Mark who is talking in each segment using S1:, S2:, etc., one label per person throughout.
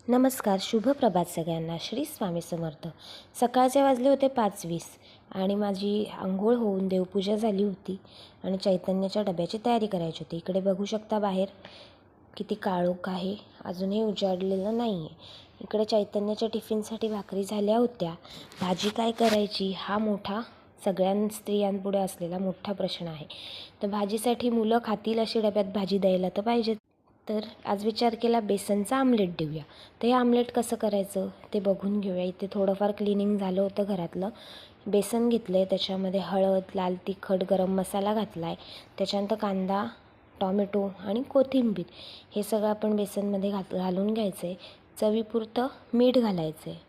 S1: नमस्कार, शुभ प्रभात सगळ्यांना. श्री स्वामी समर्थ. सकाळचे वाजले होते 5:20 आणि माझी अंघोळ होऊन देवपूजा झाली होती आणि चैतन्याच्या डब्याची तयारी करायची होती. इकडे बघू शकता बाहेर किती काळोख आहे, अजूनही उजाडलेलं नाही आहे. इकडे चैतन्याच्या टिफिनसाठी भाकरी झाल्या होत्या. भाजी काय करायची हा मोठा सगळ्या स्त्रियांपुढे असलेला मोठा प्रश्न आहे. तर भाजीसाठी मुलं खातील अशी डब्यात भाजी द्यायला तर पाहिजे. तर आज विचार केला बेसनचं आमलेट देऊया. तर हे आमलेट कसं करायचं ते बघून घेऊया. इथे थोडंफार क्लिनिंग झालं होतं घरातलं. बेसन घेतलं आहे, त्याच्यामध्ये हळद, लाल तिखट, गरम मसाला घातला आहे. त्याच्यानंतर कांदा, टॉमॅटो आणि कोथिंबीर हे सगळं आपण बेसनमध्ये घालून घ्यायचं आहे. चवीपुरतं मीठ घालायचं आहे.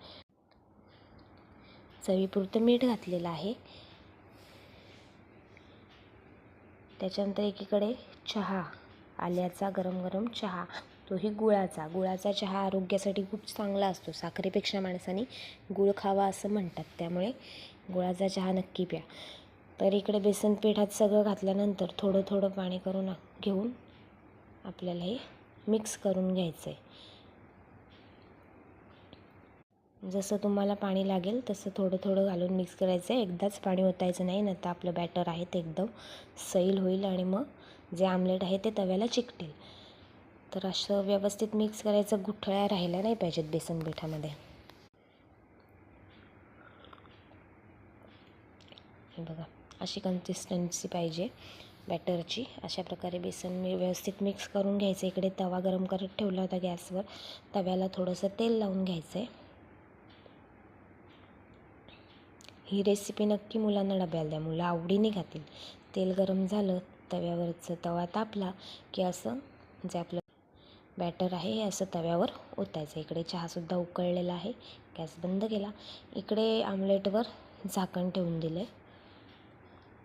S1: चवीपुरतं मीठ घातलेलं आहे. त्याच्यानंतर एकीकडे चहा, आल्याचा गरम गरम चहा, तोही गुळाचा चहा आरोग्यासाठी खूप चांगला असतो. साखरेपेक्षा माणसाने गुळ खावा असं म्हणतात, त्यामुळे गुळाचा चहा नक्की प्या. तर इकडे बेसन पिठात सगळं घातल्यानंतर थोडं थोडं पाणी घेऊन आपल्याला हे मिक्स करून घ्यायचं आहे. जसं तुम्हाला पाणी लागेल तसं थोडं थोडं घालून मिक्स करायचं आहे. एकदाच पाणी ओतायचं नाही, तर आपलं बॅटर आहे ते एकदम सैल होईल आणि मग जे आमलेट आहे ते तव्याला चिकटेल. तर असं व्यवस्थित मिक्स करायचं. गुठळ्या राहिल्या नाही पाहिजेत बेसन पिठामध्ये. हे बघा, अशी कन्सिस्टन्सी पाहिजे बॅटरची. अशा प्रकारे बेसन व्यवस्थित मिक्स करून घ्यायचं. इकडे तवा गरम करत ठेवला होता गॅसवर. तव्याला थोडंसं तेल लावून घ्यायचं आहे. ही रेसिपी नक्की मुलांना डब्याला द्या, मुलं आवडीने खातील. तेल गरम झालं, तव्यावरचं तवा तापला की असं जे आपलं बॅटर आहे हे असं तव्यावर ओतायचं. इकडे चहासुद्धा उकळलेला आहे. गॅस बंद केला. इकडे आमलेटवर झाकण ठेवून दिलं आहे.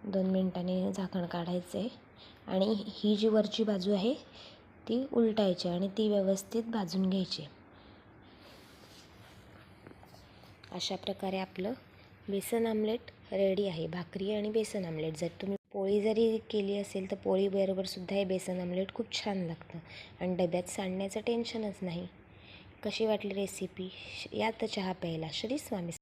S1: 2 मिनिटांनी झाकण काढायचं आहे आणि ही जी वरची बाजू आहे ती उलटायची आणि ती व्यवस्थित भाजून घ्यायची. अशा प्रकारे आपलं बेसन आमलेट रेडी आहे. भाकरी आणि बेसन आमलेट. जर तुम्ही पोळी जरी केली असेल तर पोळीबरोबरसुद्धा हे बेसन आमलेट खूप छान लागतं आणि डब्यात सांडण्याचं टेन्शनच नाही. कशी वाटली रेसिपी? यात चहा प्यायला. श्री स्वामी.